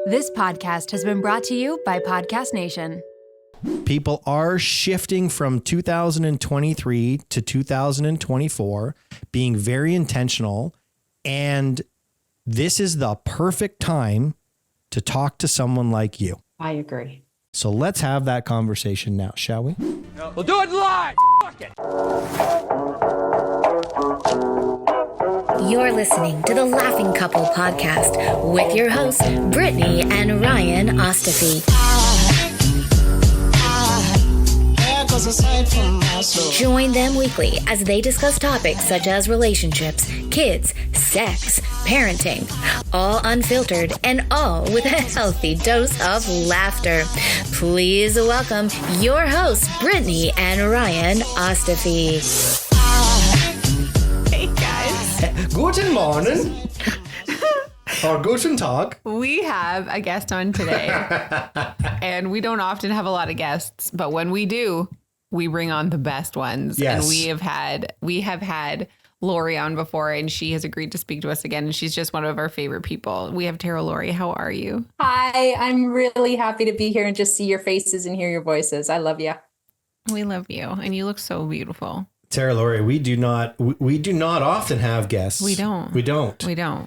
This podcast has been brought to you by Podcast Nation. People are shifting from 2023 to 2024, being very intentional. And this is the perfect time to talk to someone like you. I agree. So let's have that conversation now, shall we? We'll do it live. Fuck it. You're listening to the Laughing Couple podcast with your hosts, Brittany and Ryan Ostafy. Join them weekly as they discuss topics such as relationships, kids, sex, parenting, all unfiltered and all with a healthy dose of laughter. Please welcome your hosts, Brittany and Ryan Ostafy. Hey guys. Guten Morgen. Or guten Tag. We have a guest on today. And we don't often have a lot of guests, but when we do, we bring on the best ones. Yes. And we have had Lori on before, and she has agreed to speak to us again. And she's just one of our favorite people. We have Tara. Lori, how are you? Hi, I'm really happy to be here and just see your faces and hear your voices. I love you. We love you. And you look so beautiful. Tara, Lori, we do not often have guests. We don't.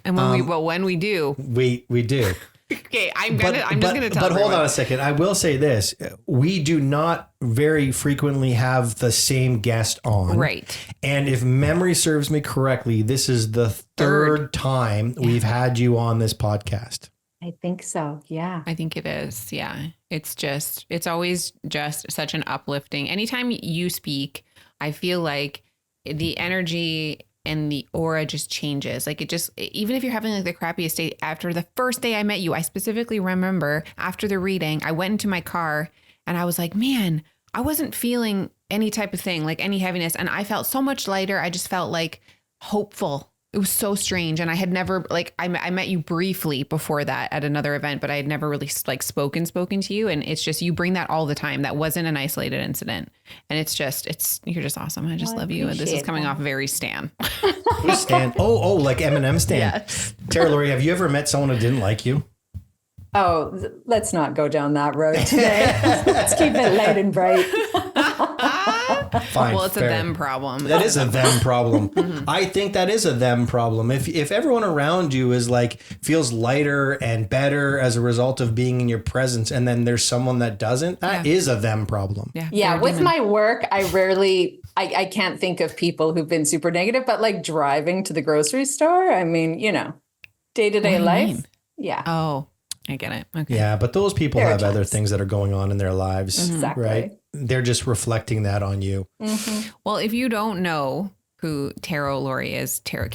And when we do, we do. Okay, I'm just gonna tell. But hold on a second. I will say this: we do not very frequently have the same guest on. Right. And if memory serves me correctly, this is the third time we've had you on this podcast. I think so. Yeah. I think it is. Yeah. It's always just such an uplifting. Anytime you speak, I feel like the energy and the aura just changes. Like even if you're having like the crappiest day, after the first day I met you, I specifically remember after the reading, I went into my car and I was like, man, I wasn't feeling any type of thing, like any heaviness. And I felt so much lighter. I just felt like hopeful. It was so strange. And I had never, like, I met you briefly before that at another event, but I had never really like spoken to you. And it's just, you bring that all the time. That wasn't an isolated incident. And you're just awesome. I just love you. And this is coming off very Stan. Who's Stan? Oh, like Eminem Stan. Yes. Tara, Lori, have you ever met someone who didn't like you? Oh, let's not go down that road today. Let's keep it light and bright. Fine, well, it's fair. a them problem. That is a them problem. I think that is a them problem. If everyone around you is like feels lighter and better as a result of being in your presence, and then there's someone that doesn't, that is a them problem. Yeah. With my work, I can't think of people who've been super negative, but like driving to the grocery store, I mean, day-to-day life. Yeah. Oh, I get it. Okay. Yeah, but those people have other things that are going on in their lives, Exactly. right? They're just reflecting that on you. Mm-hmm. Well, if you don't know who Tara Lori is, Tara,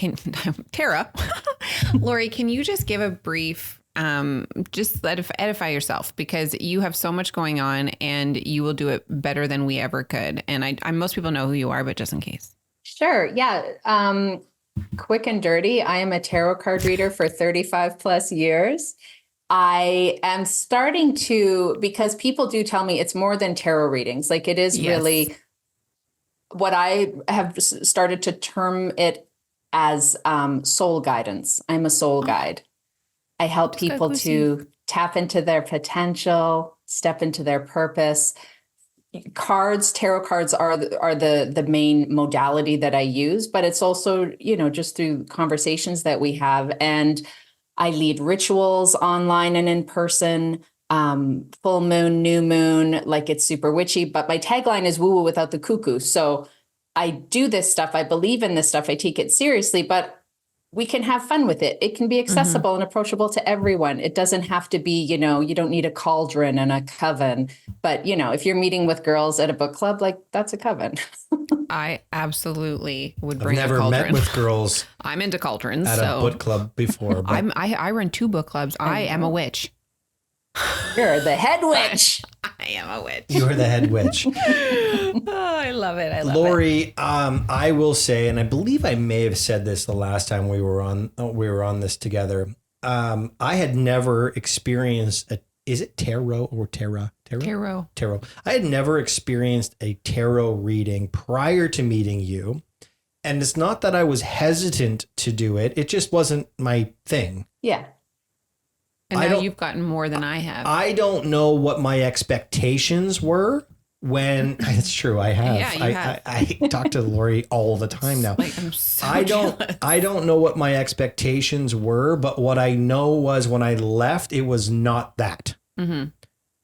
Lori, can you just give a brief, just edify yourself, because you have so much going on and you will do it better than we ever could. And most people know who you are, but just in case. Sure. Yeah. Quick and dirty. I am a tarot card reader for 35 plus years. I am starting to, because people do tell me it's more than tarot readings. Like it is really what I have started to term it as soul guidance. I'm a soul guide. I help people to tap into their potential, step into their purpose. Tarot cards are the main modality that I use, but it's also, just through conversations that we have. And I lead rituals online and in person, full moon, new moon, like it's super witchy, but my tagline is woo woo without the cuckoo. So I do this stuff. I believe in this stuff. I take it seriously, but we can have fun with it. It can be accessible and approachable to everyone. It doesn't have to be, you don't need a cauldron and a coven, but if you're meeting with girls at a book club, like that's a coven. I absolutely would bring I've a cauldron. never met with girls I'm into cauldrons. at a book club before. But I run 2 book clubs. I am a witch. You're the head witch. I am a witch. you're the head witch. Oh, I love it. I love it. Lori, I will say, and I believe I may have said this the last time we were on this together. I had never experienced is it tarot or tarot? Tarot. I had never experienced a tarot reading prior to meeting you. And it's not that I was hesitant to do it. It just wasn't my thing. Yeah. And now you've gotten more than I have. I don't know what my expectations were when it's true. I have. Yeah, you have. I talk to Lori all the time now. Like, I'm so jealous. I don't know what my expectations were, but what I know was when I left, it was not that. Mm-hmm.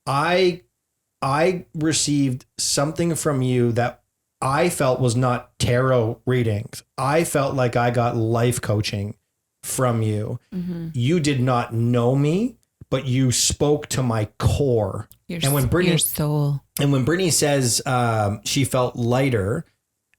I received something from you that I felt was not tarot readings. I felt like I got life coaching from you. Mm-hmm. You did not know me, but you spoke to my core. Your soul. And when Brittany says she felt lighter,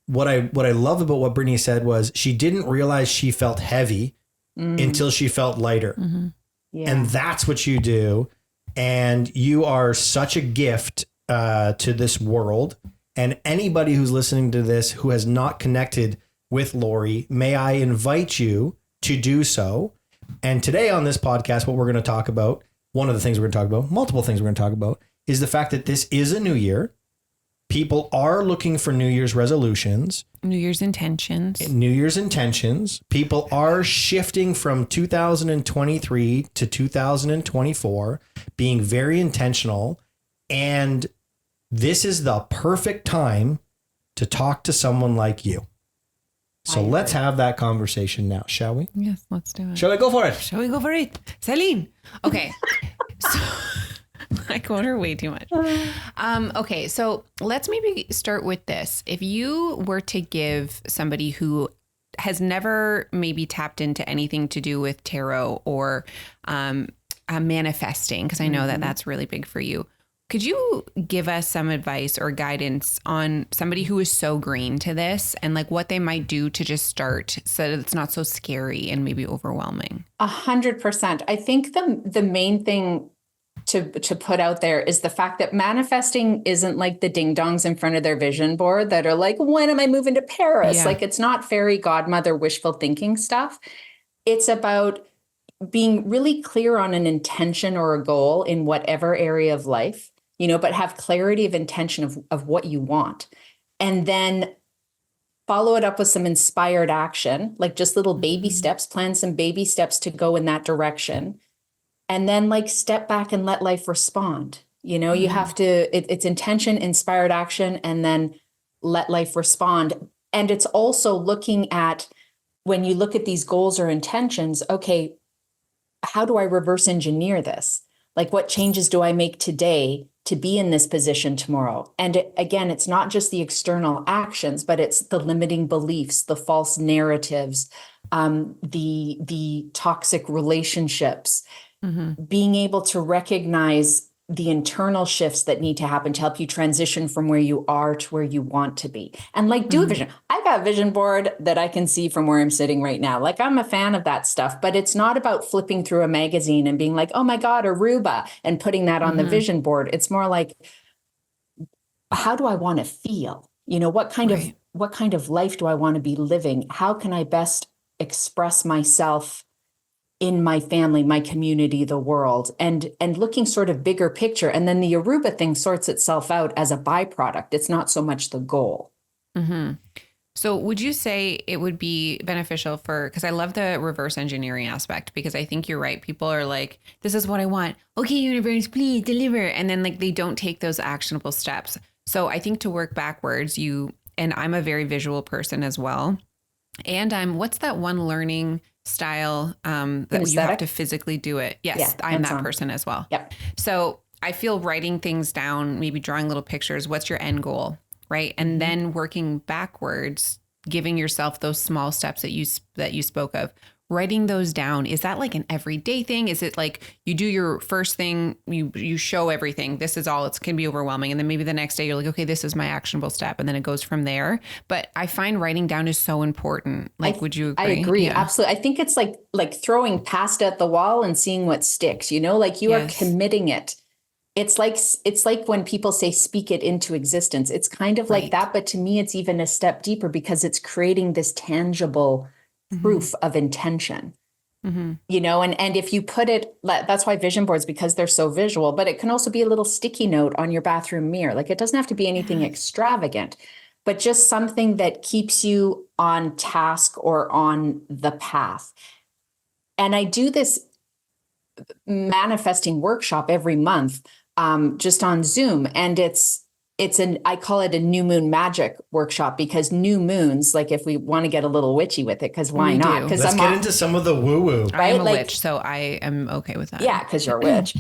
what I love about what Brittany said was she didn't realize she felt heavy until she felt lighter. Mm-hmm. Yeah. And that's what you do. And you are such a gift to this world. And anybody who's listening to this who has not connected with Lori, may I invite you to do so. And today on this podcast, what we're going to talk about, one of the things we're going to talk about, multiple things we're going to talk about, is the fact that this is a new year. People are looking for New Year's resolutions. New Year's intentions. People are shifting from 2023 to 2024, being very intentional. And this is the perfect time to talk to someone like you. So let's have that conversation now, shall we? Yes, let's do it. Shall we go for it? Shall we go for it? Celine. Okay. So I quote her way too much. Okay, so let's maybe start with this. If you were to give somebody who has never maybe tapped into anything to do with tarot or manifesting, because I know that that's really big for you, could you give us some advice or guidance on somebody who is so green to this and like what they might do to just start so that it's not so scary and maybe overwhelming? 100%. I think the main thing to put out there is the fact that manifesting isn't like the ding dongs in front of their vision board that are like, when am I moving to Paris? Yeah. Like, it's not fairy godmother wishful thinking stuff. It's about being really clear on an intention or a goal in whatever area of life, but have clarity of intention of what you want. And then follow it up with some inspired action, like just little baby steps, plan some baby steps to go in that direction. And then like step back and let life respond. You have to, it's intention, inspired action, and then let life respond. And it's also looking at, when you look at these goals or intentions, okay, how do I reverse engineer this? Like, what changes do I make today to be in this position tomorrow? And again, it's not just the external actions, but it's the limiting beliefs, the false narratives, the toxic relationships, being able to recognize the internal shifts that need to happen to help you transition from where you are to where you want to be. And like, do a vision. I got a vision board that I can see from where I'm sitting right now. Like, I'm a fan of that stuff, but it's not about flipping through a magazine and being like, oh my God, Aruba, and putting that on the vision board. It's more like, how do I want to feel? What kind of life do I want to be living? How can I best express myself in my family, my community, the world, and looking sort of bigger picture. And then the Aruba thing sorts itself out as a byproduct. It's not so much the goal. Mm-hmm. So would you say it would be beneficial because I love the reverse engineering aspect, because I think you're right. People are like, this is what I want. Okay, universe, please deliver. And then like, they don't take those actionable steps. So I think to work backwards, and I'm a very visual person as well. And what's that one learning style that you have to physically do it? Yes, yeah, I'm that person as well. Yep. So I feel writing things down, maybe drawing little pictures. What's your end goal, right? And then working backwards, giving yourself those small steps that you spoke of. Writing those down, is that like an everyday thing? Is it like you do your first thing, you show everything, this is all, it can be overwhelming. And then maybe the next day you're like, okay, this is my actionable step. And then it goes from there. But I find writing down is so important. Like, would you agree? I agree. Yeah. Absolutely. I think it's like throwing pasta at the wall and seeing what sticks, like you are committing it. It's like when people say, speak it into existence. It's kind of like that. But to me, it's even a step deeper because it's creating this tangible proof of intention, and if you put it, that's why vision boards, because they're so visual, but it can also be a little sticky note on your bathroom mirror. Like, it doesn't have to be anything extravagant, but just something that keeps you on task or on the path. And I do this manifesting workshop every month, just on Zoom. And I call it a new moon magic workshop, because new moons, like if we want to get a little witchy with it, because why not? Because let's get into some of the woo woo. I am a witch, so I am okay with that. Yeah, because you're a witch.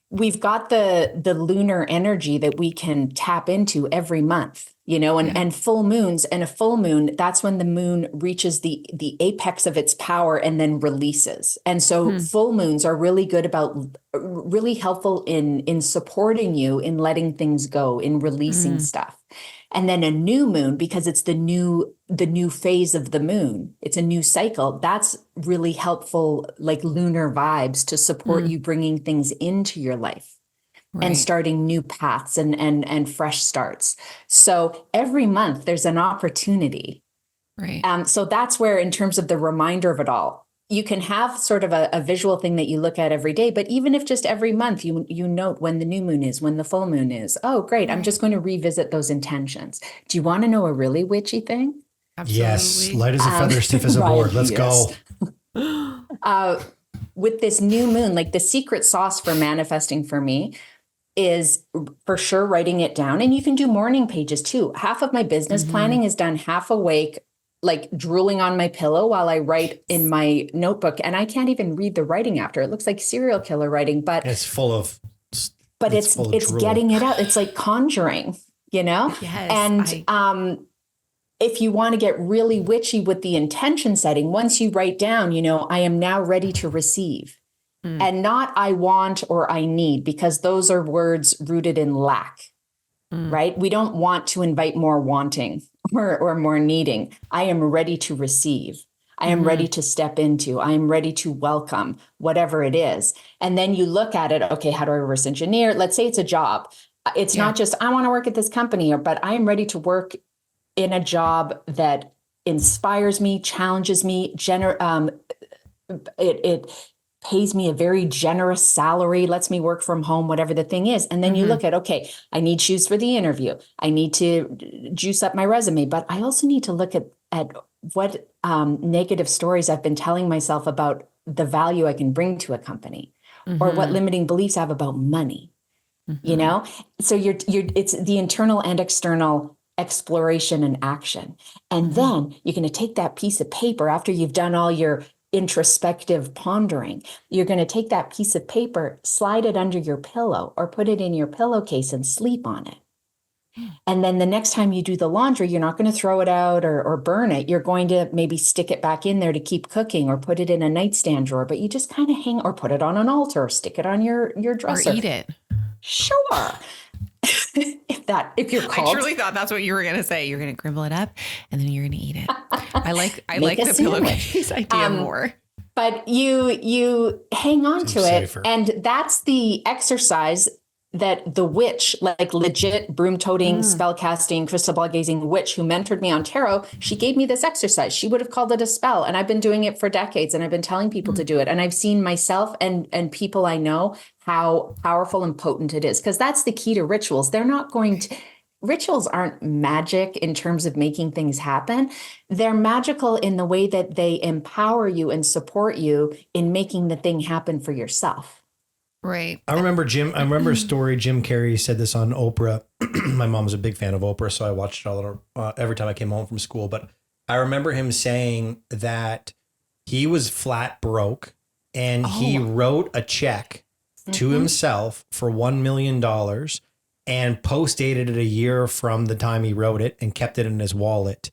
We've got the lunar energy that we can tap into every month, and full moons, and a full moon, that's when the moon reaches the apex of its power and then releases. And so full moons are really helpful in supporting you in letting things go, in releasing stuff. And then a new moon, because it's the new phase of the moon, it's a new cycle. That's really helpful, like lunar vibes, to support you bringing things into your life and starting new paths and fresh starts. So every month there's an opportunity. Right. So that's where, in terms of the reminder of it all, you can have sort of a visual thing that you look at every day, but even if just every month you note when the new moon is, when the full moon is, oh, great, I'm just going to revisit those intentions. Do you want to know a really witchy thing? Absolutely. Yes, light as a feather, stiff as a board. Let's go. With this new moon, like the secret sauce for manifesting for me is for sure writing it down. And you can do morning pages too. Half of my business planning is done half awake, like drooling on my pillow while I write in my notebook. And I can't even read the writing after. It looks like serial killer writing, but it's full of, it's getting it out. It's like conjuring, Yes. And if you want to get really witchy with the intention setting, once you write down, I am now ready to receive, and not I want or I need, because those are words rooted in lack, right? We don't want to invite more wanting or more needing. I am ready to receive. I am ready to step into. I am ready to welcome whatever it is. And then you look at it. Okay, how do I reverse engineer? Let's say it's a job. It's not just, I want to work at this company, but I am ready to work in a job that inspires me, challenges me, it pays me a very generous salary, lets me work from home, whatever the thing is. And then you look at, okay, I need shoes for the interview. I need to juice up my resume, but I also need to look at what negative stories I've been telling myself about the value I can bring to a company, or what limiting beliefs I have about money, So it's the internal and external exploration and action. And then you're going to take that piece of paper after you've done all your introspective pondering. You're going to take that piece of paper, slide it under your pillow, or put it in your pillowcase and sleep on it. And then the next time you do the laundry, you're not going to throw it out or burn it. You're going to maybe stick it back in there to keep cooking, or put it in a nightstand drawer, but you just kind of hang, or put it on an altar, or stick it on your dresser. Or eat it. Sure. If you're called. I truly thought that's what you were going to say. You're going to crumble it up and then you're going to eat it. I like the pillowcase idea more. But you hang on to it. And that's the exercise that the witch, like legit broom-toting, spell-casting, crystal ball gazing witch who mentored me on tarot, she gave me this exercise. She would have called it a spell. And I've been doing it for decades, and I've been telling people to do it. And I've seen myself and people I know how powerful and potent it is. Because that's the key to rituals. Rituals aren't magic in terms of making things happen. They're magical in the way that they empower you and support you in making the thing happen for yourself. Right. I remember a story. Jim Carrey said this on Oprah. My mom was a big fan of Oprah, so I watched it all every time I came home from school. But I remember him saying that he was flat broke, and he wrote a check to himself for $1 million and post-dated it a year from the time he wrote it and kept it in his wallet.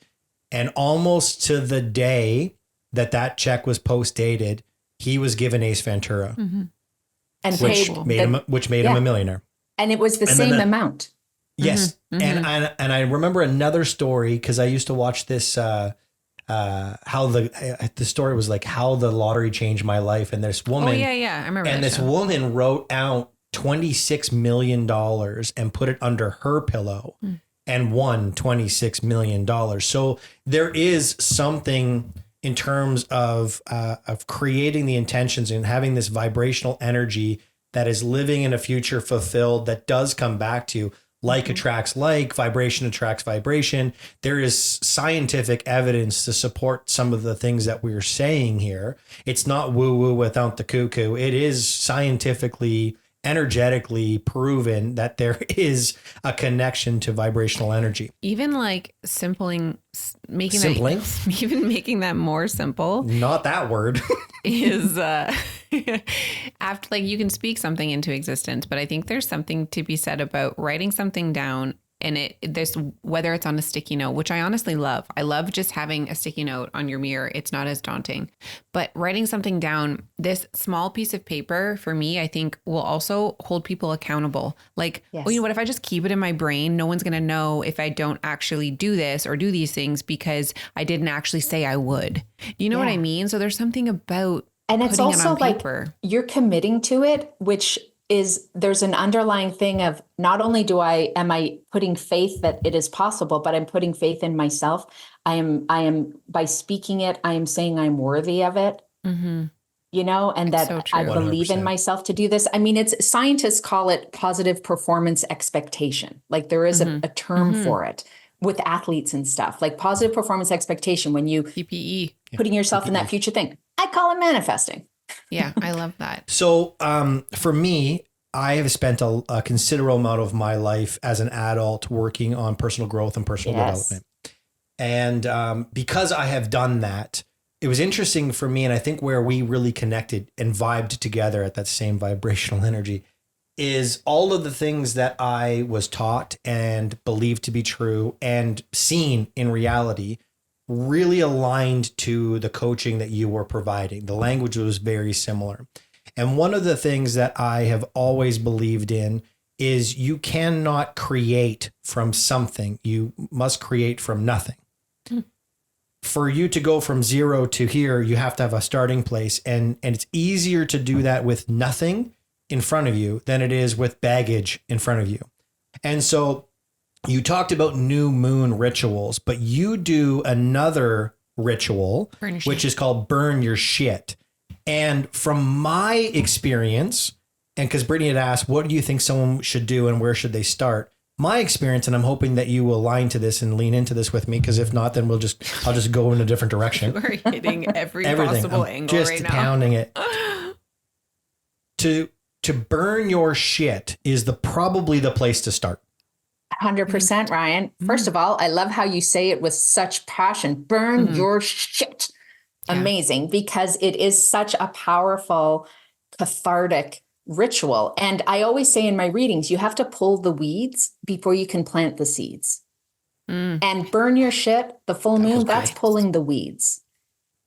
And almost to the day that check was post-dated, he was given Ace Ventura. And which made him a millionaire. And it was the same amount. Yes. And I remember another story, because I used to watch this, how the story was like how the lottery changed my life. And this woman. Oh, yeah. I remember. And this woman wrote out $26 million and put it under her pillow and won $26 million. So there is something in terms of creating the intentions and having this vibrational energy that is living in a future fulfilled that does come back to you. Like attracts like, vibration attracts vibration. There is scientific evidence to support some of the things that we're saying here. It's not woo-woo without the cuckoo. It is scientifically, energetically proven that there is a connection to vibrational energy. Even like making that more simple. Not that word. Is after, like, you can speak something into existence, but I think there's something to be said about writing something down, and there's, whether it's on a sticky note, which I honestly love. I love just having a sticky note on your mirror. It's not as daunting, but writing something down, this small piece of paper for me, I think will also hold people accountable. Like, Yes. oh, you know what, if I just keep it in my brain, no one's going to know if I don't actually do this or do these things because I didn't actually say I would. You know what I mean? So there's something about And it's putting also it on like paper. you're committing to it, which is, there's an underlying thing of not only am I putting faith that it is possible, but I'm putting faith in myself. I am by speaking it, I am saying I'm worthy of it, you know, and that so true. I believe in 100%. myself to do this. I mean, scientists call it positive performance expectation. Like there is a term for it with athletes and stuff, like positive performance expectation, when you PPE. putting yourself in that future thing. I call it manifesting. Yeah, I love that. So for me, I have spent a considerable amount of my life as an adult working on personal growth and personal development. And because I have done that, it was interesting for me. And I think where we really connected and vibed together at that same vibrational energy is all of the things that I was taught and believed to be true and seen in reality really aligned to the coaching that you were providing. The language was very similar. And one of the things that I have always believed in is you cannot create from something. You must create from nothing. For you to go from zero to here, you have to have a starting place. And it's easier to do that with nothing in front of you than it is with baggage in front of you. And so you talked about new moon rituals, but you do another ritual, which is called burn your shit. And from my experience, and because Brittany had asked, what do you think someone should do and where should they start? My experience, and I'm hoping that you will align to this and lean into this with me, because if not, then I'll just go in a different direction. We're hitting everything possible I'm angle just right now. pounding it. To burn your shit is probably the place to start. 100%, Ryan. First of all, I love how you say it with such passion. Burn your shit. Yeah. Amazing, because it is such a powerful, cathartic ritual. And I always say in my readings, you have to pull the weeds before you can plant the seeds. And burn your shit, the full moon, that's pulling the weeds.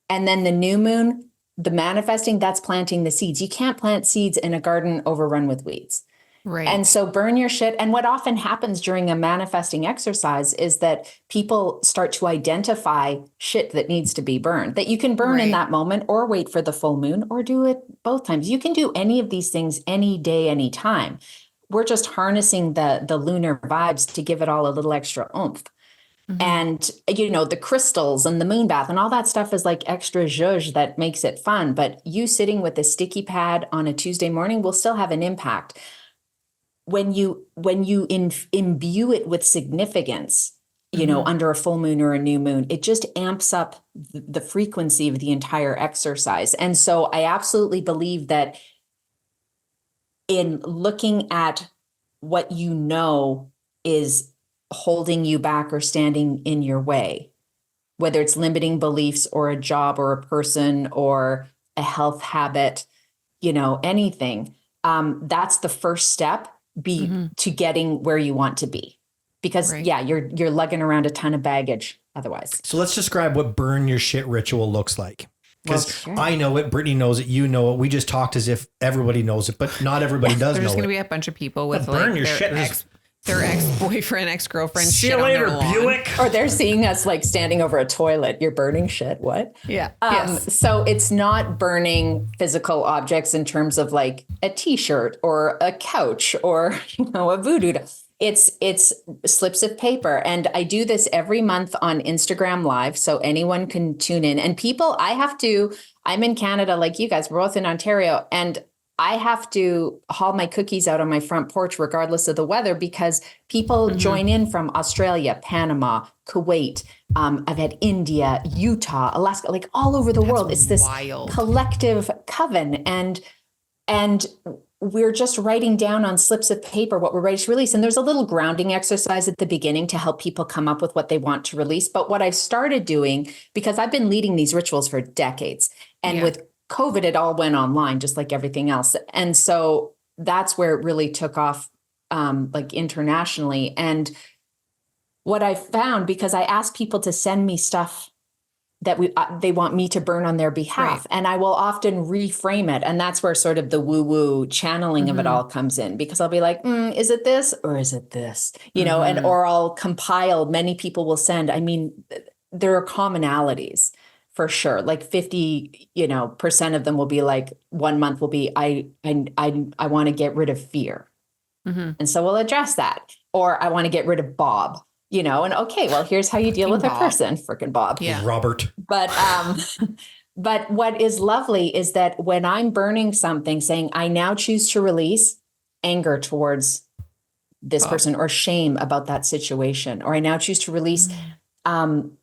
And then the new moon, the manifesting, that's planting the seeds. You can't plant seeds in a garden overrun with weeds. Right. And so burn your shit. And what often happens during a manifesting exercise is that people start to identify shit that needs to be burned, that you can burn in that moment or wait for the full moon or do it both times. You can do any of these things any day, any time. We're just harnessing the lunar vibes to give it all a little extra oomph. And, you know, the crystals and the moon bath and all that stuff is like extra zhuzh that makes it fun. But you sitting with a sticky pad on a Tuesday morning will still have an impact. When you imbue it with significance, you know, under a full moon or a new moon, it just amps up the frequency of the entire exercise. And so I absolutely believe that in looking at what you know is holding you back or standing in your way, whether it's limiting beliefs or a job or a person or a health habit, you know, anything, that's the first step to getting where you want to be. Because you're lugging around a ton of baggage otherwise. So let's describe what burn your shit ritual looks like. Because I know it, Brittany knows it, you know it. We just talked as if everybody knows it, but not everybody does know it. There's going to be a bunch of people with burn like your shit. their ex-boyfriend, ex-girlfriend. See you later, Buick. Or they're seeing us like standing over a toilet. You're burning shit. What? Yeah. So it's not burning physical objects in terms of like a t-shirt or a couch or, you know, a voodoo doll. It's slips of paper. And I do this every month on Instagram Live. So anyone can tune in. And people, I'm in Canada like you guys, we're both in Ontario. And I have to haul my cookies out on my front porch regardless of the weather because people join in from Australia, Panama, Kuwait. I've had India, Utah, Alaska, like all over the world. It's this wild. collective coven, and we're just writing down on slips of paper what we're ready to release. And there's a little grounding exercise at the beginning to help people come up with what they want to release. But what I've started doing, because I've been leading these rituals for decades, and with COVID, it all went online, just like everything else. And so that's where it really took off, like internationally. And what I found, because I asked people to send me stuff that they want me to burn on their behalf. Right. And I will often reframe it. And that's where sort of the woo-woo channeling of it all comes in, because I'll be like, is it this or is it this? You know, and, or I'll compile, many people will send, I mean, there are commonalities for sure. Like 50, % of them will be like, 1 month will be, I want to get rid of fear. And so we'll address that. Or I want to get rid of Bob. And okay, well, here's how you deal with a person, frickin' Bob. Yeah. Robert. But what is lovely is that when I'm burning something, saying, I now choose to release anger towards this person, or shame about that situation, or I now choose to release, someone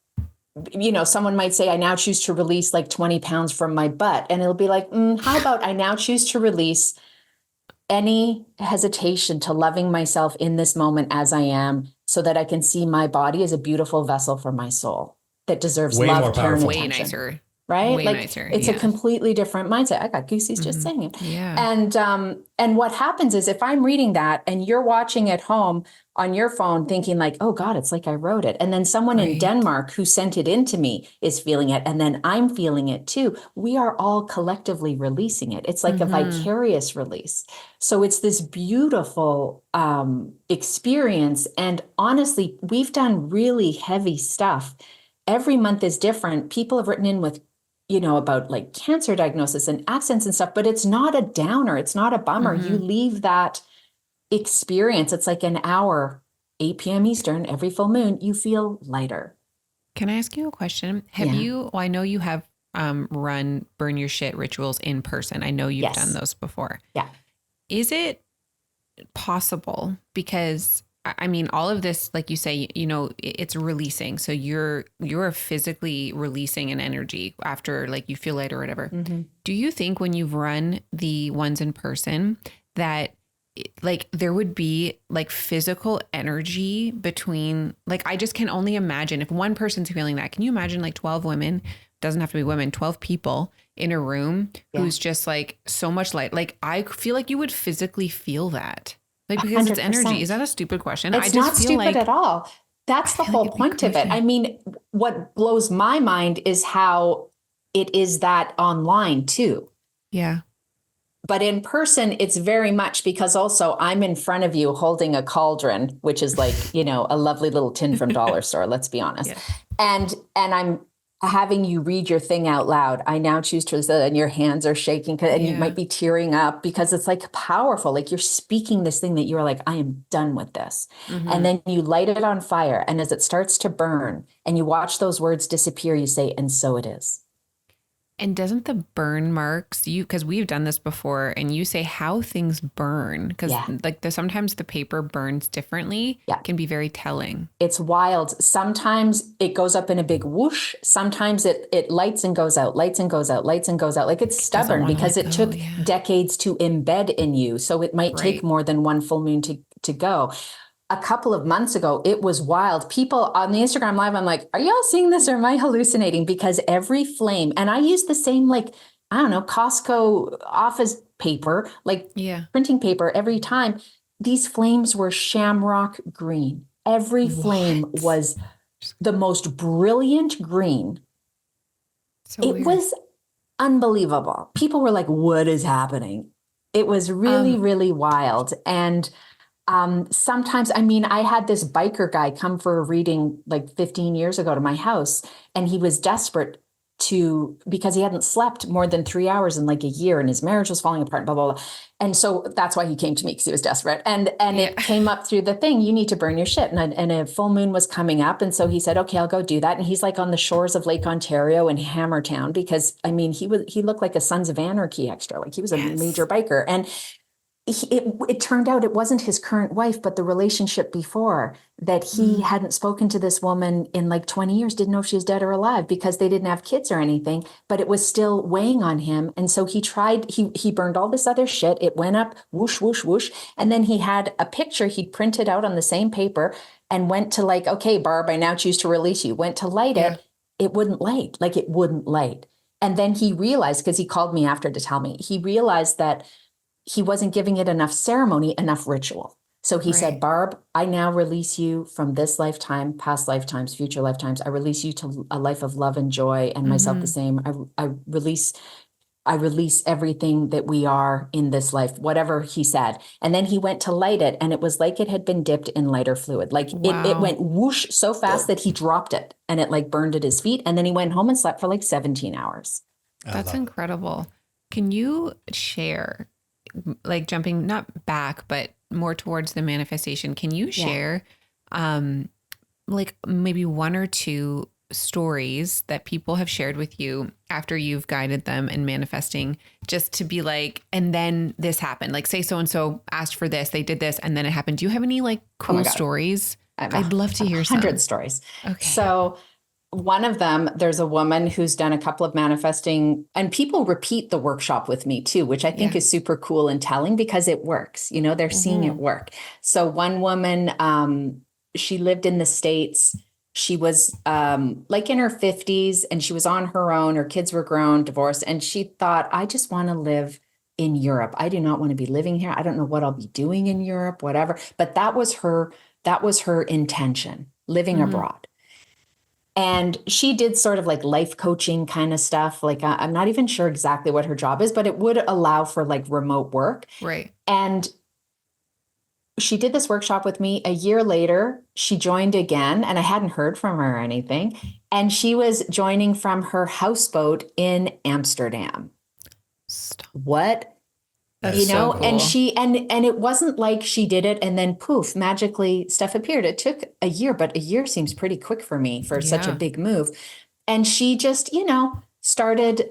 might say, I now choose to release like 20 pounds from my butt. And it'll be like, how about I now choose to release any hesitation to loving myself in this moment as I am, so that I can see my body as a beautiful vessel for my soul that deserves love, care, and attention. Way nicer. Right? Way like nicer. It's a completely different mindset. I got goosies just saying it. Yeah. And what happens is, if I'm reading that and you're watching at home on your phone thinking like, oh God, it's like I wrote it. And then someone in Denmark who sent it in to me is feeling it. And then I'm feeling it too. We are all collectively releasing it. It's like a vicarious release. So it's this beautiful experience. And honestly, we've done really heavy stuff. Every month is different. People have written in with, about like cancer diagnosis and accents and stuff, but it's not a downer. It's not a bummer. You leave that experience. It's like an hour, 8 p.m. Eastern, every full moon, you feel lighter. Can I ask you a question? I know you have run burn your shit rituals in person. I know you've done those before. Yeah. Is it possible? Because I mean, all of this, like you say, it's releasing. So you're physically releasing an energy after, like, you feel light or whatever. Do you think when you've run the ones in person that like there would be like physical energy between, like, I just can only imagine if one person's feeling that. Can you imagine like 12 women, doesn't have to be women, 12 people in a room who's just like so much light? Like, I feel like you would physically feel that. Like, because 100%. It's energy. Is that a stupid question? It's not stupid at all. That's the whole point of it. I mean, what blows my mind is how it is that online too. Yeah. But in person, it's very much, because also I'm in front of you holding a cauldron, which is like, a lovely little tin from dollar store, let's be honest. Yeah. And I'm having you read your thing out loud. I now choose to, and your hands are shaking and you might be tearing up, because it's like powerful. Like, you're speaking this thing that you're like, I am done with this. And then you light it on fire. And as it starts to burn and you watch those words disappear, you say, and so it is. And doesn't the burn marks, because we've done this before, and you say how things burn, because sometimes the paper burns differently, can be very telling. It's wild. Sometimes it goes up in a big whoosh. Sometimes it lights and goes out, lights and goes out, lights and goes out. Like, it's stubborn because it took decades to embed in you. So it might take more than one full moon to go. A couple of months ago, it was wild. People on the Instagram Live, I'm like, are y'all seeing this or am I hallucinating? Because every flame, and I use the same, like, I don't know, Costco office paper, like printing paper every time. These flames were shamrock green. Every flame was the most brilliant green. It was unbelievable. People were like, what is happening? It was really, really wild. And sometimes, I mean, I had this biker guy come for a reading like 15 years ago to my house, and he was desperate because he hadn't slept more than 3 hours in like a year and his marriage was falling apart, blah, blah, blah. And so that's why he came to me, because he was desperate. And it came up through the thing, you need to burn your shit. And a full moon was coming up. And so he said, okay, I'll go do that. And he's like on the shores of Lake Ontario in Hammertown, because I mean, he looked like a Sons of Anarchy extra. Like he was a major biker. And it turned out it wasn't his current wife, but the relationship before, that he hadn't spoken to this woman in like 20 years, didn't know if she was dead or alive, because they didn't have kids or anything, but it was still weighing on him. And so he burned all this other shit. It went up, whoosh, whoosh, whoosh. And then he had a picture he'd printed out on the same paper and went to like, okay, Barb, I now choose to release you. Went to light it. It wouldn't light. Like it wouldn't light. And then he realized, because he called me after to tell me, he realized that he wasn't giving it enough ceremony, enough ritual. So he said, Barb, I now release you from this lifetime, past lifetimes, future lifetimes. I release you to a life of love and joy, and myself the same. I release everything that we are in this life, whatever he said. And then he went to light it, and it was like it had been dipped in lighter fluid. Like it went whoosh so fast that he dropped it, and it like burned at his feet. And then he went home and slept for like 17 hours. That's incredible. Can you share, like jumping not back, but more towards the manifestation, can you share like maybe one or two stories that people have shared with you after you've guided them in manifesting, just to be like, and then this happened, like say so-and-so asked for this, they did this, and then it happened. Do you have any like cool stories? I'd love to hear 100 stories. Okay. So one of them, there's a woman who's done a couple of manifesting, and people repeat the workshop with me too, which I think is super cool and telling, because it works, you know, they're seeing it work. So one woman, she lived in the States. She was like in her 50s, and she was on her own. Her kids were grown, divorced. And she thought, I just want to live in Europe. I do not want to be living here. I don't know what I'll be doing in Europe, whatever. But that was her intention, living abroad. And she did sort of like life coaching kind of stuff. Like I'm not even sure exactly what her job is, but it would allow for like remote work. Right. And she did this workshop with me. A year later, she joined again, and I hadn't heard from her or anything. And she was joining from her houseboat in Amsterdam. Stop. What? That's you know, so cool. and she, and it wasn't like she did it and then poof, magically stuff appeared. It took a year, but a year seems pretty quick for me for such a big move. And she just, you know, started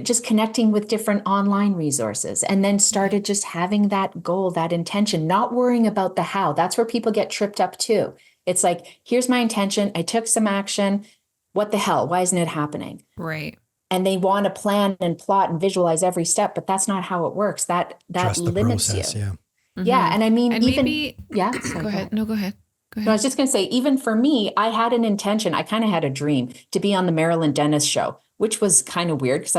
just connecting with different online resources, and then started just having that goal, that intention, not worrying about the how. That's where people get tripped up too. It's like, here's my intention. I took some action. What the hell? Why isn't it happening? Right. And they want to plan and plot and visualize every step, but that's not how it works. That limits process, you. Yeah. Yeah. And I mean, And even, maybe, yeah. go ahead. No, go ahead. Go ahead. No, I was just going to say, even for me, I had an intention. I kind of had a dream to be on the Marilyn Dennis show, which was kind of weird, because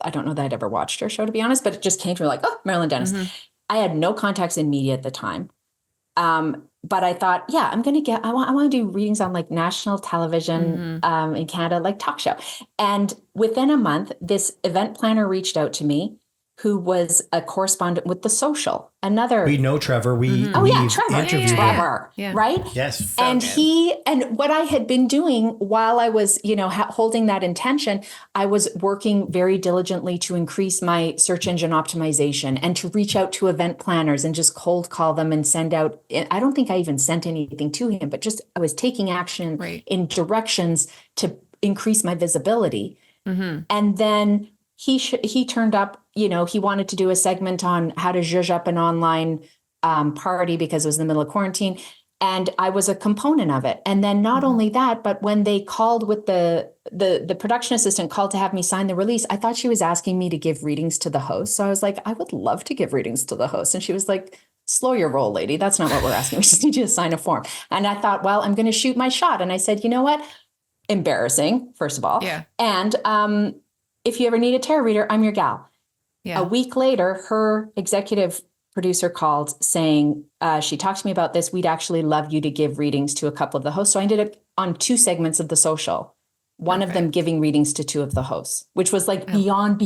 I don't know that I'd ever watched her show, to be honest, but it just came to me like, oh, Marilyn Dennis. I had no contacts in media at the time. But I thought, yeah, I want to do readings on like national television in Canada, like talk show. And within a month, this event planner reached out to me, who was a correspondent with The Social. We know Trevor. We've interviewed him. Trevor, right? Yes. And what I had been doing while I was, you know, holding that intention, I was working very diligently to increase my search engine optimization and to reach out to event planners and just cold call them and send out. I don't think I even sent anything to him, but just I was taking action in directions to increase my visibility. And then he turned up, you know, he wanted to do a segment on how to zhuzh up an online party, because it was in the middle of quarantine. And I was a component of it. And then not only that, but when they called with the production assistant called to have me sign the release, I thought she was asking me to give readings to the host. So I was like, I would love to give readings to the host. And she was like, slow your roll, lady. That's not what we're asking. We just need you to sign a form. And I thought, well, I'm going to shoot my shot. And I said, you know what? Embarrassing, first of all. Yeah. And if you ever need a tarot reader, I'm your gal. Yeah. A week later, her executive producer called saying, she talked to me about this. We'd actually love you to give readings to a couple of the hosts. So I ended up on 2 segments of The Social, one of them giving readings to 2 of the hosts, which was like beyond.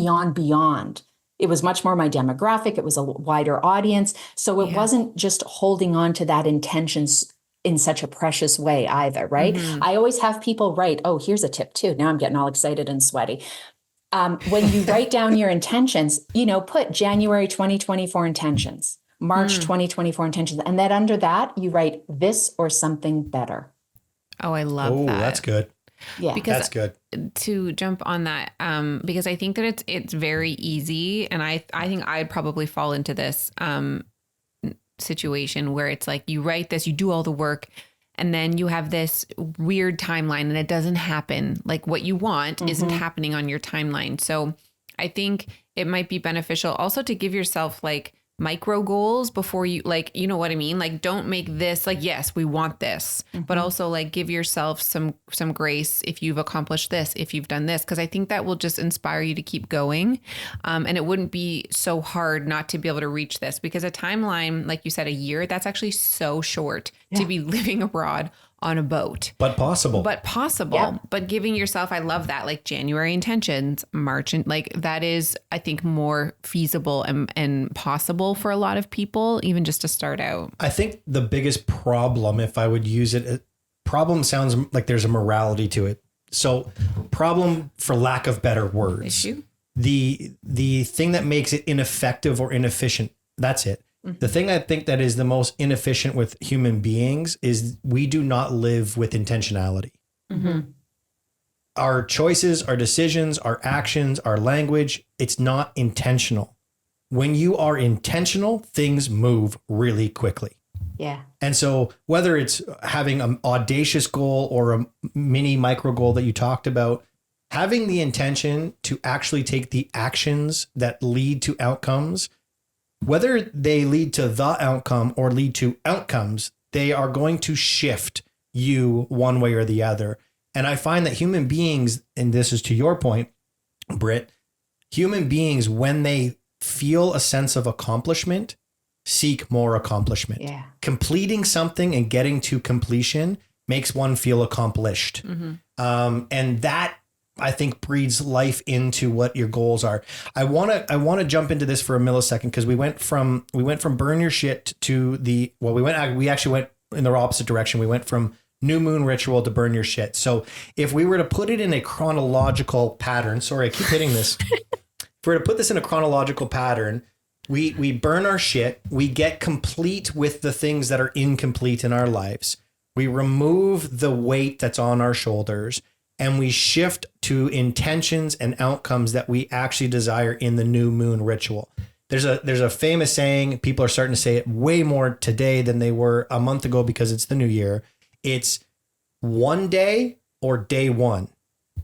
It was much more my demographic. It was a wider audience. So it wasn't just holding on to that intention in such a precious way either, right? I always have people write, oh, here's a tip too. Now I'm getting all excited and sweaty. When you write down your intentions, put January 2024 intentions, March 2024 intentions, and then under that, you write this or something better. Oh, I love that. Oh, that's good. Yeah, Because That's good. to jump on that, because I think that it's very easy, and I think I'd probably fall into this situation where it's like you write this, you do all the work, and then you have this weird timeline, and it doesn't happen. Like what you want isn't happening on your timeline. So I think it might be beneficial also to give yourself like micro goals before you, like, you know what I mean? Like, don't make this like, yes, we want this, but also like give yourself some grace if you've accomplished this, if you've done this, because I think that will just inspire you to keep going. And it wouldn't be so hard not to be able to reach this, because a timeline, like you said, a year, that's actually so short to be living abroad on a boat. But possible. Yep. But giving yourself, I love that, like January intentions, March, and like that is, I think, more feasible and possible for a lot of people, even just to start out. I think the biggest problem, if I would use it, problem sounds like there's a morality to it. So problem, for lack of better words, Issue? The thing that makes it ineffective or inefficient, that's it. The thing I think that is the most inefficient with human beings is we do not live with intentionality. Our choices, our decisions, our actions, our language, it's not intentional. When you are intentional, things move really quickly. Yeah. And so whether it's having an audacious goal or a mini micro goal that you talked about, having the intention to actually take the actions that lead to outcomes, whether they lead to the outcome or lead to outcomes, they are going to shift you one way or the other. And I find that human beings, and this is to your point, Britt, human beings, when they feel a sense of accomplishment, seek more accomplishment. Yeah. Completing something and getting to completion makes one feel accomplished. And that, I think, breathes life into what your goals are. I want to jump into this for a millisecond, because we went from burn your shit to we actually went in the opposite direction. We went from new moon ritual to burn your shit. So if we were to put it in a chronological pattern, sorry, I keep hitting this. If we were to put this in a chronological pattern, we burn our shit. We get complete with the things that are incomplete in our lives. We remove the weight that's on our shoulders, and we shift to intentions and outcomes that we actually desire in the new moon ritual. There's a famous saying, people are starting to say it way more today than they were a month ago because it's the new year. It's one day or day one.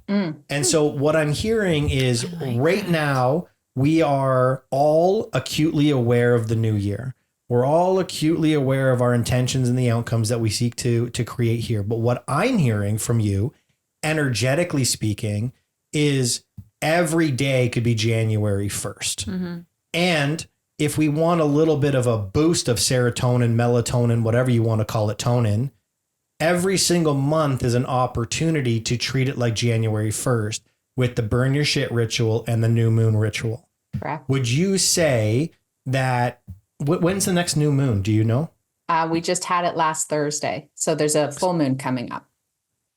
And so what I'm hearing is right now, we are all acutely aware of the new year. We're all acutely aware of our intentions and the outcomes that we seek to create here. But what I'm hearing from you, energetically speaking, is every day could be January 1st. And if we want a little bit of a boost of serotonin, melatonin, whatever you want to call it, tonin, every single month is an opportunity to treat it like January 1st with the burn your shit ritual and the new moon ritual. Correct. Would you say that, when's the next new moon? Do you know? We just had it last Thursday. So there's a full moon coming up.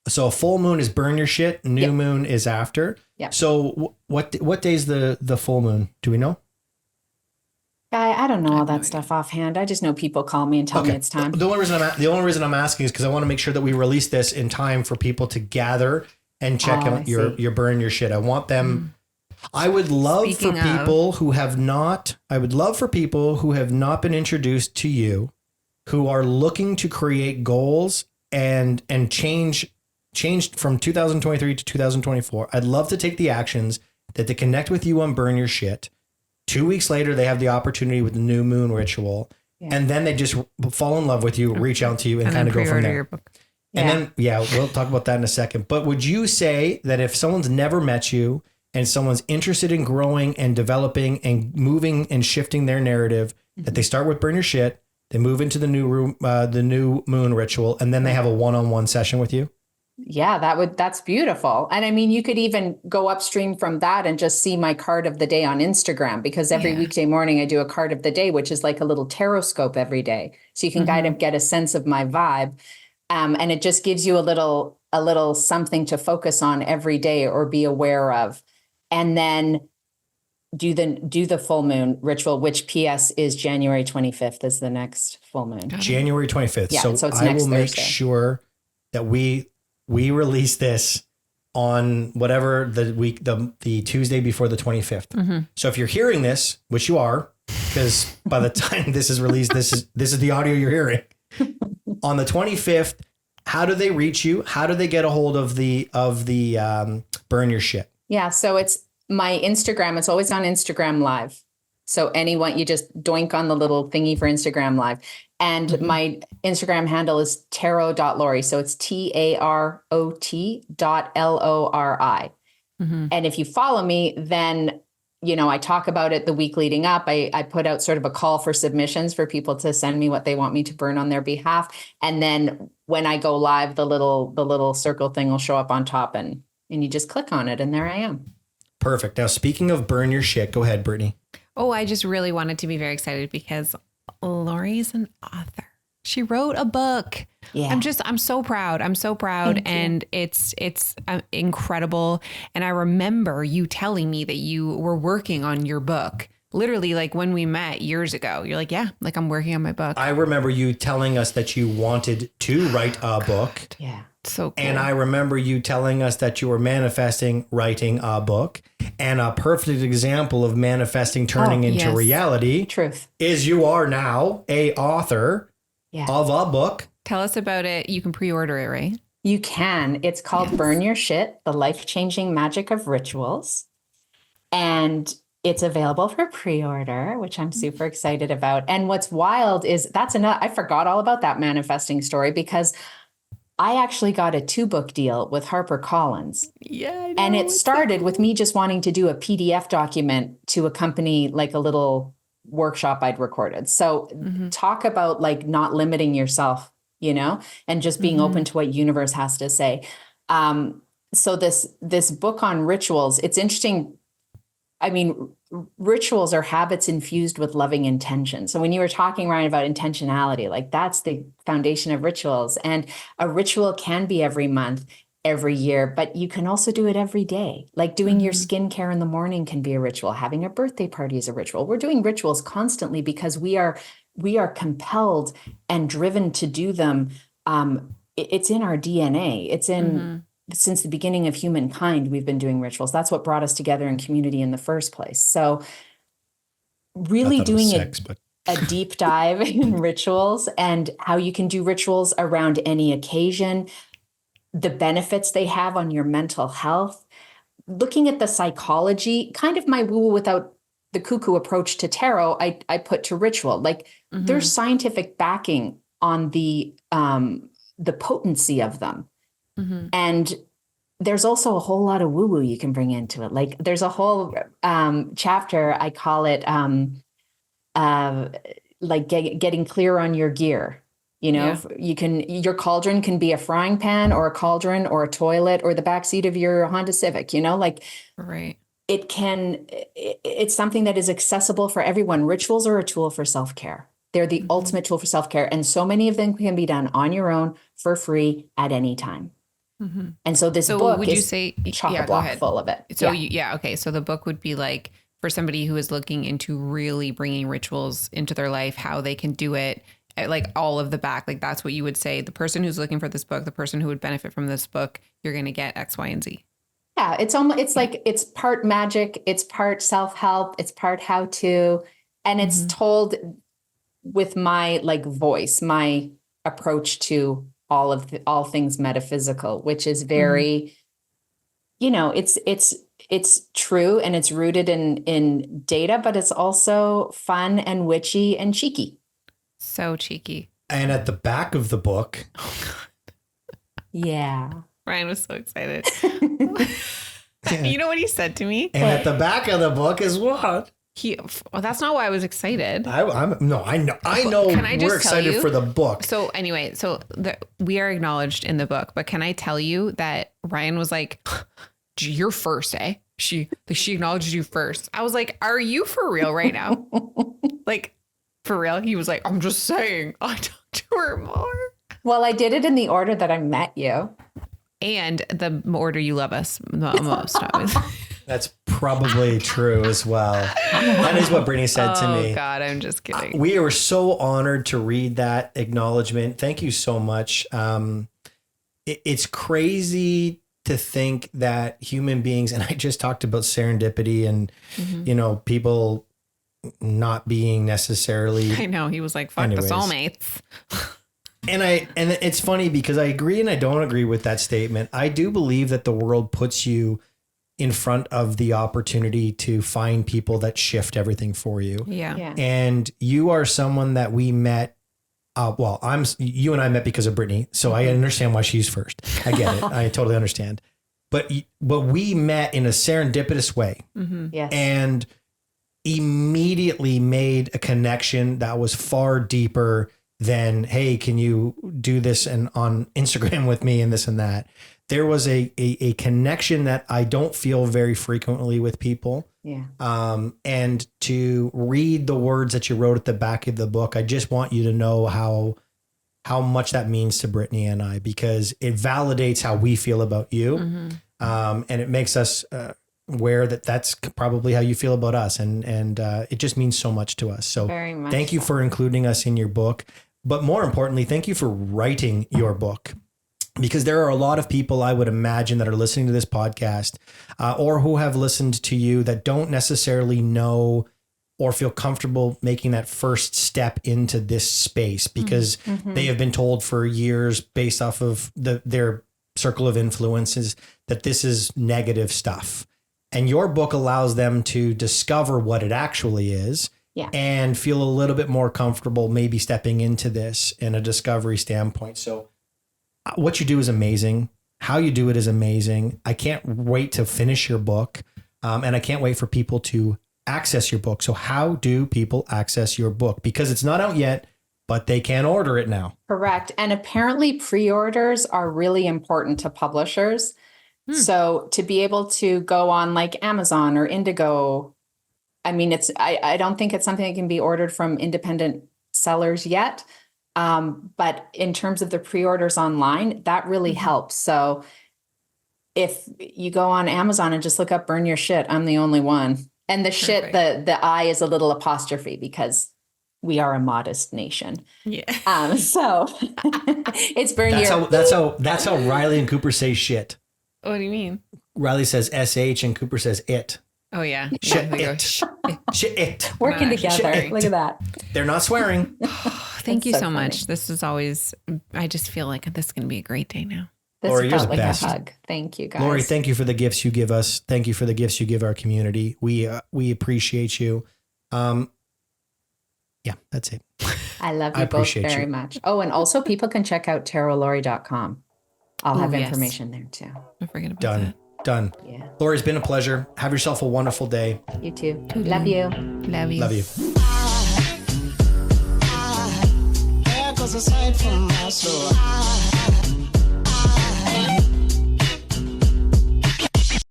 So a full moon is burn your shit. New moon is after. Yep. So what day is the full moon? Do we know? I don't know all that stuff offhand. I just know people call me and tell me it's time. The only reason I'm asking is because I want to make sure that we release this in time for people to gather and check out your burn your shit. I want them. I would love for people who have not been introduced to you, who are looking to create goals and change from 2023 to 2024. I'd love to take the actions that they connect with you on burn your shit. 2 weeks later, they have the opportunity with the new moon ritual. Yeah. And then they just fall in love with you, reach out to you, and kind of go from there. Your book. And then, we'll talk about that in a second. But would you say that if someone's never met you and someone's interested in growing and developing and moving and shifting their narrative, that they start with burn your shit, they move into the new moon ritual, and then they have a one-on-one session with you? Yeah, that's beautiful. And I mean, you could even go upstream from that and just see my card of the day on Instagram, because every weekday morning I do a card of the day, which is like a little tarot scope every day. So you can kind of get a sense of my vibe. And it just gives you a little something to focus on every day or be aware of. And then do the full moon ritual, which PS is January 25th is the next full moon. January 25th. Yeah, so it's I next will make Thursday. sure that we release this on whatever the week, the Tuesday before the 25th. So if you're hearing this, which you are, because by the time this is released, this is the audio you're hearing. On the 25th, how do they reach you? How do they get a hold of the Burn Your Shit? Yeah, so it's my Instagram. It's always on Instagram Live. So anyone, you just doink on the little thingy for Instagram Live. And my Instagram handle is tarot.lori. So it's TAROT.LORI. And if you follow me, then, I talk about it the week leading up. I put out sort of a call for submissions for people to send me what they want me to burn on their behalf. And then when I go live, the little circle thing will show up on top and you just click on it and there I am. Perfect. Now, speaking of Burn Your Shit, go ahead, Brittany. Oh, I just really wanted to be very excited because Lori's an author. She wrote a book. Yeah. I'm so proud. I'm so proud. And it's incredible. And I remember you telling me that you were working on your book. Literally, like when we met years ago, you're like, yeah, like I'm working on my book. I remember you telling us that you wanted to write a book. Yeah. So cool. And I remember you telling us that you were manifesting writing a book. And a perfect example of manifesting turning into reality Truth. is you are now a author of a book. Tell us about it. You can pre-order it, right? You can. It's called Burn Your Shit, The Life-Changing Magic of Rituals. And it's available for pre-order, which I'm super excited about. And what's wild is I forgot all about that manifesting story because I actually got a 2-book deal with HarperCollins. Yeah, I know. And it started with me just wanting to do a PDF document to accompany like a little workshop I'd recorded. So talk about like not limiting yourself, and just being open to what universe has to say. So this book on rituals, it's interesting. I mean, rituals are habits infused with loving intention. So when you were talking, Ryan, about intentionality, like that's the foundation of rituals. And a ritual can be every month, every year, but you can also do it every day. Like doing your skincare in the morning can be a ritual. Having a birthday party is a ritual. We're doing rituals constantly because we are compelled and driven to do them. It's in our DNA. It's in since the beginning of humankind, we've been doing rituals. That's what brought us together in community in the first place. So really doing a deep dive in rituals and how you can do rituals around any occasion, the benefits they have on your mental health, looking at the psychology, kind of my woo without the cuckoo approach to tarot, I put to ritual. Like there's scientific backing on the potency of them. And there's also a whole lot of woo-woo you can bring into it. Like there's a whole chapter, I call it like getting clear on your gear. Your cauldron can be a frying pan or a cauldron or a toilet or the backseat of your Honda Civic, Right. It's something that is accessible for everyone. Rituals are a tool for self-care. They're the ultimate tool for self-care. And so many of them can be done on your own for free at any time. And so this book would is you say, chock-a-block full of it. So okay. So the book would be like for somebody who is looking into really bringing rituals into their life, how they can do it, like all of the back, like that's what you would say. The person who's looking for this book, the person who would benefit from this book, you're going to get X, Y, and Z. Yeah, like it's part magic, it's part self-help, it's part how-to, and it's told with my like voice, my approach to all things metaphysical, which is very, it's true and it's rooted in data, but it's also fun and witchy and cheeky. So cheeky. And at the back of the book. Yeah. Ryan was so excited. You know what he said to me? And at the back of the book is what? That's not why I was excited. I know. Can I just we're excited tell you? for the book. So anyway, we are acknowledged in the book, but can I tell you that Ryan was like, "You're first, eh?" She acknowledged you first. I was like, "Are you for real right now?" Like, for real? He was like, "I'm just saying. I talked to her more." Well, I did it in the order that I met you. And the order you love us the most, obviously. That's probably true as well. That is what Brittany said to me. Oh God, I'm just kidding. We were so honored to read that acknowledgement. Thank you so much. It's crazy to think that human beings, and I just talked about serendipity and, you know, people not being necessarily. I know. He was like, fuck Anyways. the soulmates. And it's funny because I agree and I don't agree with that statement. I do believe that the world puts you in front of the opportunity to find people that shift everything for you. Yeah. And you are someone that we met. You and I met because of Brittany. So I understand why she's first. I get it. I totally understand. But we met in a serendipitous way. Yes. And immediately made a connection that was far deeper than, hey, can you do this and on Instagram with me and this and that. There was a connection that I don't feel very frequently with people. Yeah. And to read the words that you wrote at the back of the book, I just want you to know how much that means to Brittany and I, because it validates how we feel about you. And it makes us aware that that's probably how you feel about us. And it just means so much to us. So Very much thank you for including us in your book. But more importantly, thank you for writing your book, because there are a lot of people I would imagine that are listening to this podcast or who have listened to you that don't necessarily know or feel comfortable making that first step into this space because they have been told for years based off of their circle of influences that this is negative stuff. And your book allows them to discover what it actually is. Yeah. And feel a little bit more comfortable maybe stepping into this in a discovery standpoint. So what you do is amazing. How you do it is amazing. I can't wait to finish your book. And I can't wait for people to access your book. So how do people access your book? Because it's not out yet, but they can order it now. Correct. And apparently pre-orders are really important to publishers. So to be able to go on like Amazon or Indigo, I mean, I don't think it's something that can be ordered from independent sellers yet. But in terms of the pre-orders online, that really helps. So if you go on Amazon and just look up "burn your shit," I'm the only one. And the shit, the I is a little apostrophe because we are a modest nation. Yeah. So it's burn your. That's how Riley and Cooper say shit. What do you mean? Riley says SH and Cooper says it. Oh yeah. Shit They go, it. "Shh." Shit it. Working Gosh. together. Shit. Look at that. They're not swearing. Thank you so so funny. much. This is always, I just feel like this is going to be a great day now. This Lori, you're felt the like best. a hug. Thank you, guys. Lori, thank you for the gifts you give us. Thank you for the gifts you give our community. We appreciate you. Yeah, that's it. I love I you both appreciate very you. much. Oh, and also people can check out tarotlori.com. I'll have yes. information there too. Don't forget about Done. Done. Yeah. Lori, it's been a pleasure. Have yourself a wonderful day. You too. Love you. that. Love you. Love you. There goes a sight from my soul.